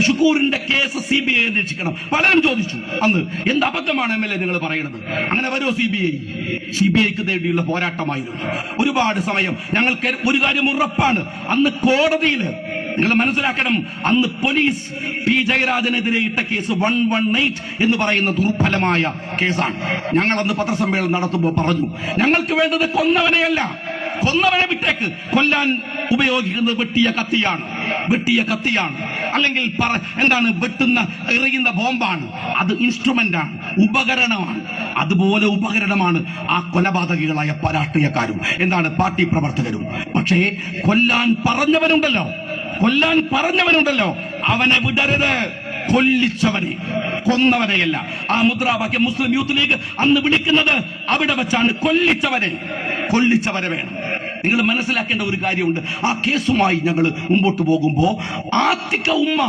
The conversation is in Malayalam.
ഷുക്കൂറിന്റെ കേസ് CBI അന്വേഷിക്കണം. പലരും ചോദിച്ചു അന്ന്, എന്ത് അബദ്ധമാണ് MLA നിങ്ങൾ പറയുന്നത്, അങ്ങനെ വരുമോ CBIക്ക് വേണ്ടിയുള്ള പോരാട്ടമായിരുന്നു. ഒരുപാട് സമയം. ഞങ്ങൾക്ക് ഒരു കാര്യം ഉറപ്പാണ്, അന്ന് കോടതിയിൽ നിങ്ങൾ മനസ്സിലാക്കണം, അന്ന് പോലീസ് P. ജയരാജനെതിരെ ഇട്ട കേസ് 118 എന്ന് പറയുന്ന ദുർബലമായ കേസാണ്. ഞങ്ങൾ അന്ന് പത്രസമ്മേളനം നടത്തുമ്പോൾ പറഞ്ഞു, ഞങ്ങൾക്ക് വേണ്ടത് കൊന്നവനെയല്ല, കൊന്നവനെ വിട്ടേക്ക്, കൊല്ലാൻ ഉപയോഗിക്കുന്നത് വെട്ടിയ കത്തിയാണ്, അല്ലെങ്കിൽ എന്താണ്, വെട്ടുന്ന എറിയുന്ന ബോംബാണ്, അത് ഇൻസ്ട്രുമെന്റാണ്, ഉപകരണമാണ്. അതുപോലെ ഉപകരണമാണ് ആ കൊലപാതകികളായ രാഷ്ട്രീയക്കാരും എന്താണ് പാർട്ടി പ്രവർത്തകരും. പക്ഷേ കൊല്ലാൻ പറഞ്ഞവനുണ്ടല്ലോ അവനെ വിടരുത്, കൊന്നവനെയല്ല. ആ മുദ്രാവാക്യം മുസ്ലിം യൂത്ത് ലീഗ് അന്ന് വിളിക്കുന്നത് അവിടെ വെച്ചാണ്, കൊല്ലിച്ചവരെ വേണം. നിങ്ങൾ മനസ്സിലാക്കേണ്ട ഒരു കാര്യമുണ്ട്, ആ കേസുമായി ഞങ്ങൾ മുമ്പോട്ട് പോകുമ്പോ ആത്തിക്ക ഉമ്മ